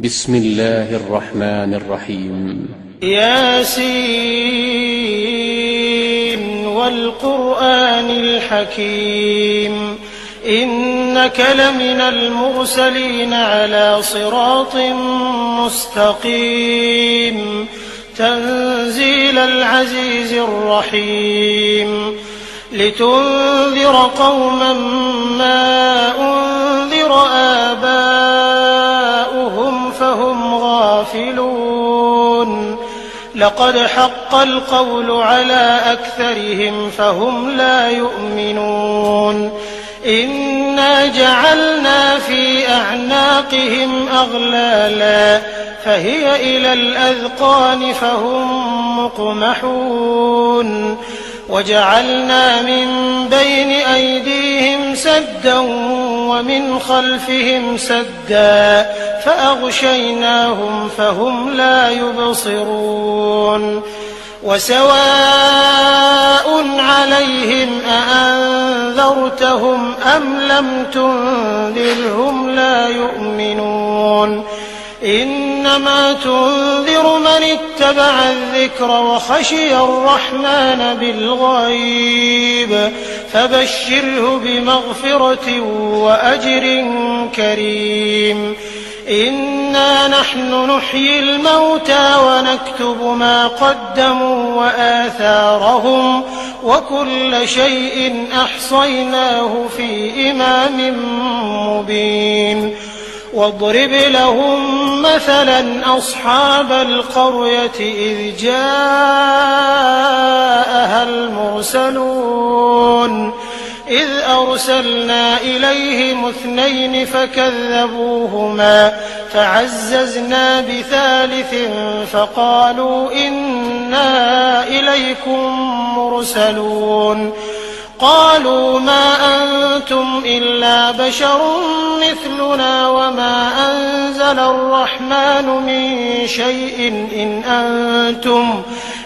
بسم الله الرحمن الرحيم. ياسين والقرآن الحكيم إنك لمن المرسلين على صراط مستقيم تنزيل العزيز الرحيم لتنذر قوما ما أنذر آباؤهم فهم غافلون لقد حق القول على أكثرهم فهم لا يؤمنون إنا جعلنا في أعناقهم أغلالا فهي إلى الأذقان فهم مقمحون وجعلنا من بين أيديهم سدا ومن خلفهم سدا فأغشيناهم فهم لا يبصرون وسواء عليهم أأنذرتهم أم لم تنذرهم لا يؤمنون إنما تنذر من اتبع الذكر وخشي الرحمن بالغيب فبشره بمغفرة وأجر كريم إنا نحن نحيي الموتى ونكتب ما قدموا وآثارهم وكل شيء أحصيناه في إمام مبين واضرب لهم مثلا أصحاب القرية إذ جاءها المرسلون إذ أرسلنا إليهم 2 فكذبوهما فعززنا بثالث فقالوا إنا إليكم مرسلون قالوا ما أنتم إلا بشر مثلنا وما أنزل الرحمن من شيء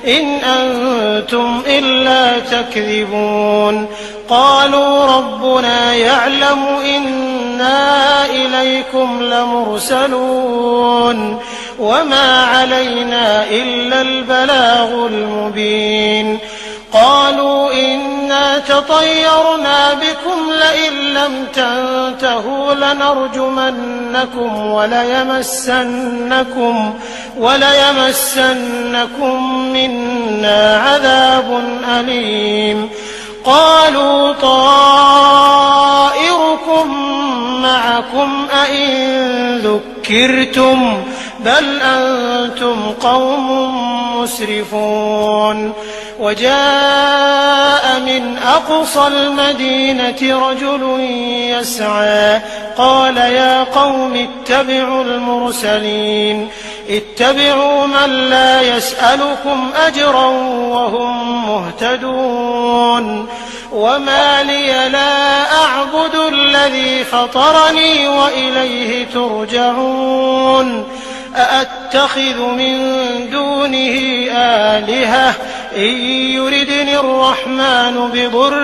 إن أنتم إلا تكذبون قالوا ربنا يعلم إنا إليكم لمرسلون وما علينا إلا البلاغ المبين قالوا إنا تطيرنا بكم لئن لم تنتهوا لنرجمنكم وليمسنكم منا عذاب أليم قالوا طائركم معكم أئن ذكرتم بل أنتم قوم مسرفون وجاء من أقصى المدينة رجل يسعى قال يا قوم اتبعوا المرسلين اتبعوا من لا يسألكم أجرا وهم مهتدون وما لي لا أعبد الذي فطرني وإليه ترجعون أأتخذ من دونه آلهة إن يردني الرحمن بضر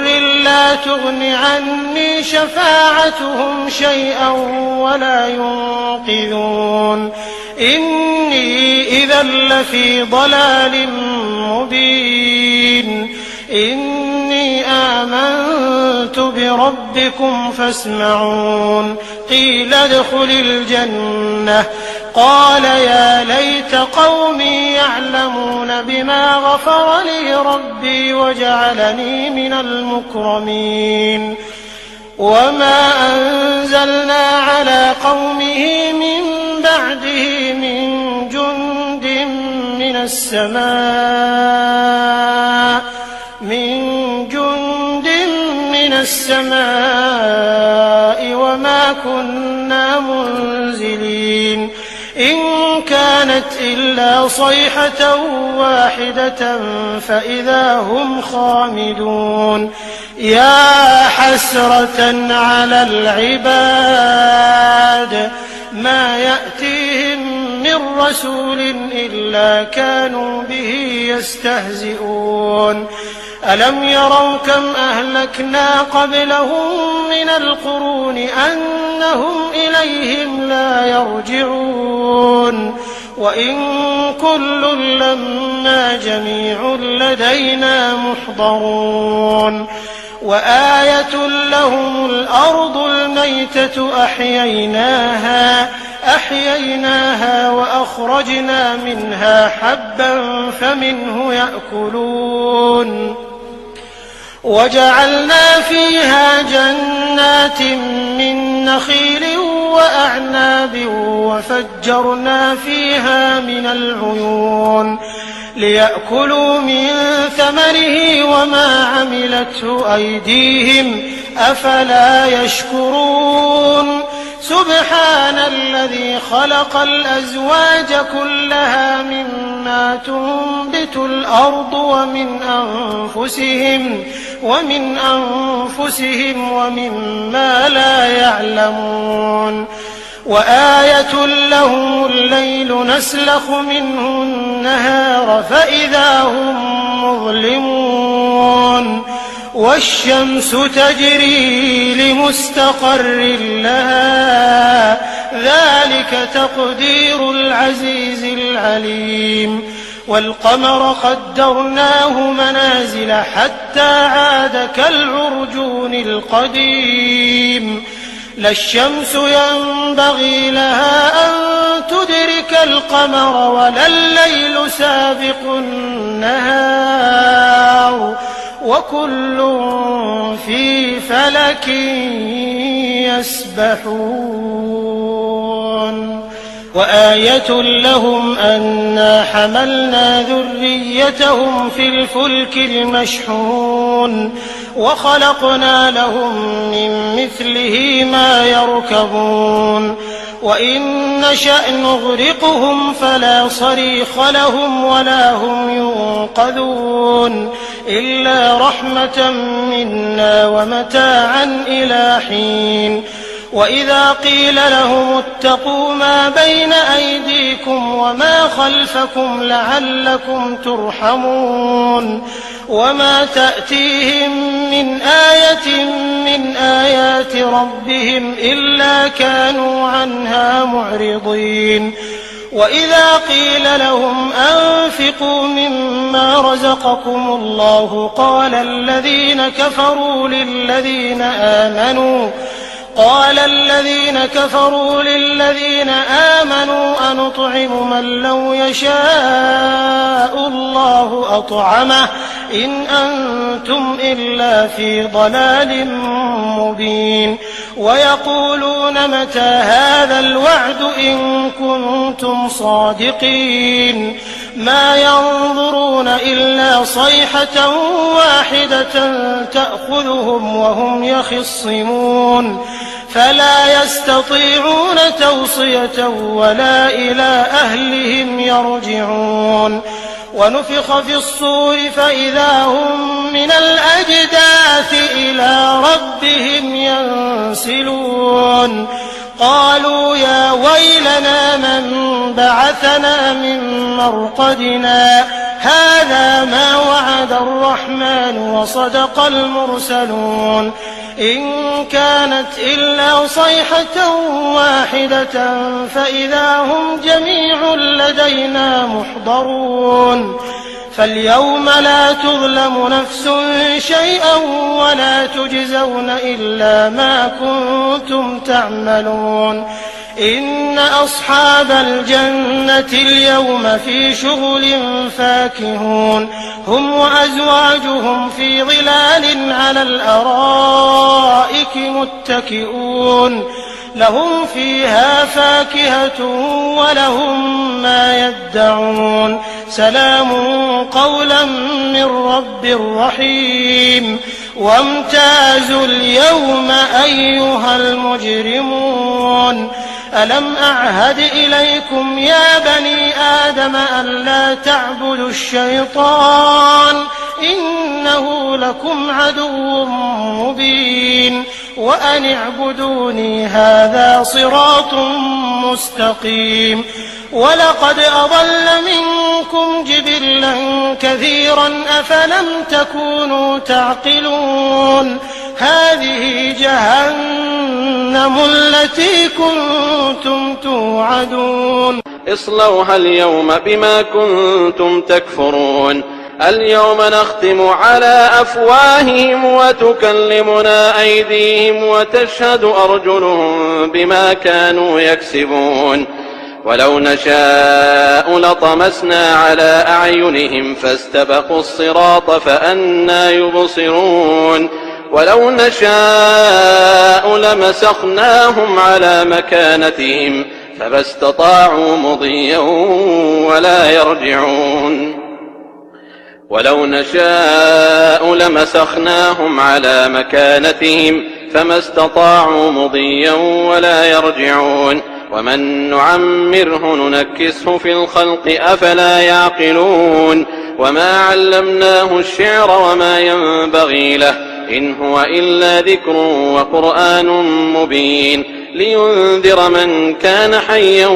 لا تغن عني شفاعتهم شيئا ولا ينقذون إني إذا لفي ضلال مبين إني آمنت بربكم فاسمعون قيل ادخل الجنة قال يا ليت قومي يعلمون بما غفر لي ربي وجعلني من المكرمين وما أنزلنا على قومه من بعده من جند من السماء وما كنا منزلين إن كانت إلا صيحة واحدة فإذا هم خامدون يا حسرة على العباد ما يأتيهم من رسول إلا كانوا به يستهزئون ألم يروا كم أهلكنا قبلهم من القرون أنهم إليهم لا يرجعون يعملون وإن كل لما جميع لدينا محضرون وآية لهم الأرض الميتة أحييناها وأخرجنا منها حبا فمنه يأكلون وجعلنا فيها جنات من نخيل وأعناب وفجرنا فيها من العيون ليأكلوا من ثمره وما عملته أيديهم أفلا يشكرون سبحان الذي خلق الأزواج كلها مما تنبت الأرض ومن أنفسهم ومما لا يعلمون وآية لهم الليل نسلخ منه النهار فإذا هم مظلمون والشمس تجري لمستقر لها ذلك تقدير العزيز العليم والقمر قدرناه منازل حتى عاد كالعرجون القديم لا الشمس ينبغي لها أن تدرك القمر ولا الليل سابق النهار وكل في فلك يسبحون وآية لهم أنا حملنا ذريتهم في الفلك المشحون وخلقنا لهم من مثله ما يركبون وإن نشأ نغرقهم فلا صريخ لهم ولا هم ينقذون إلا رحمة منا ومتاعا إلى حين وإذا قيل لهم اتقوا ما بين أيديكم وما خلفكم لعلكم ترحمون وما تأتيهم من آية من آيات ربهم إلا كانوا عنها معرضين وإذا قيل لهم أنفقوا مما رزقكم الله قال الذين كفروا للذين آمنوا أنطعم من لو يشاء الله أطعمه إن أنتم إلا في ضلال مبين ويقولون متى هذا الوعد إن كنتم صادقين ما ينظرون إلا صيحة واحدة تأخذهم وهم يخصمون فلا يستطيعون توصية ولا إلى أهلهم يرجعون ونفخ في الصور فإذا هم من الأجداث إلى ربهم ينسلون قالوا يا ويلنا من بعثنا من مرقدنا هذا ما وعد الرحمن وصدق المرسلون إن كانت إلا صيحة واحدة فإذا هم جميع لدينا محضرون فاليوم لا تظلم نفس شيئا ولا تجزون إلا ما كنتم تعملون إن أصحاب الجنة اليوم في شغل فاكهون هم وأزواجهم في ظلال على الأرائك متكئون لهم فيها فاكهة ولهم ما يدعون سلام قولا من رب رحيم وامتازوا اليوم أيها المجرمون ألم أعهد إليكم يا بني آدم ألا تعبدوا الشيطان إنه لكم عدو مبين وأن اعبدوني هذا صراط مستقيم ولقد أضل منكم جبلا كثيرا أفلم تكونوا تعقلون هذه جهنم التي كنتم توعدون اصلوها اليوم بما كنتم تكفرون اليوم نختم على أفواههم وتكلمنا أيديهم وتشهد أرجلهم بما كانوا يكسبون ولو نشاء لطمسنا على أعينهم فاستبقوا الصراط فأنى يبصرون ولو نشاء لمسخناهم على مكانتهم فما استطاعوا مضيا ولا يرجعون ولو نشاء لمسخناهم على مكانتهم فما استطاعوا مضيا ولا يرجعون ومن نعمره ننكسه في الخلق أفلا يعقلون وما علمناه الشعر وما ينبغي له إن هو إلا ذكر وقرآن مبين لينذر من كان حيا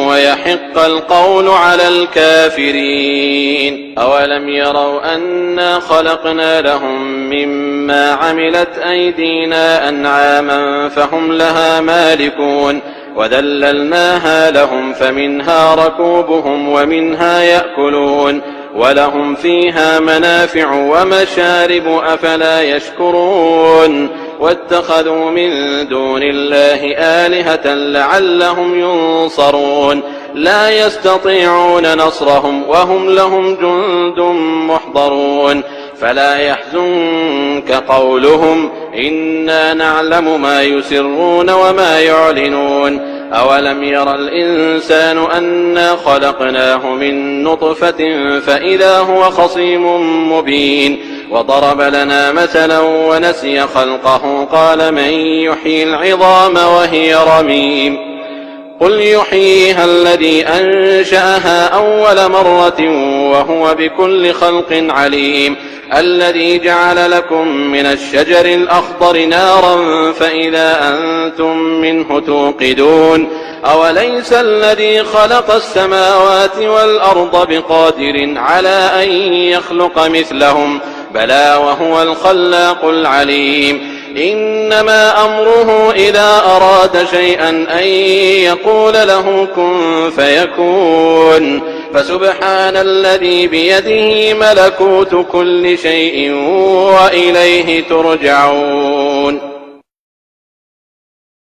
ويحق القول على الكافرين أولم يروا أنا خلقنا لهم مما عملت أيدينا أنعاما فهم لها مالكون وذللناها لهم فمنها ركوبهم ومنها يأكلون ولهم فيها منافع ومشارب أفلا يشكرون واتخذوا من دون الله آلهة لعلهم ينصرون لا يستطيعون نصرهم وهم لهم جند محضرون فلا يحزنك قولهم إنا نعلم ما يسرون وما يعلنون أولم ير الإنسان أنا خلقناه من نطفة فإذا هو خصيم مبين وضرب لنا مثلا ونسي خلقه قال من يحيي العظام وهي رميم قل يحييها الذي أنشأها أول مرة وهو بكل خلق عليم الذي جعل لكم من الشجر الأخضر نارا فإذا أنتم منه توقدون أوليس الذي خلق السماوات والأرض بقادر على أن يخلق مثلهم بلى وهو الخلاق العليم إنما أمره إذا أراد شيئا أن يقول له كن فيكون فسبحان الذي بيده ملكوت كل شيء وإليه ترجعون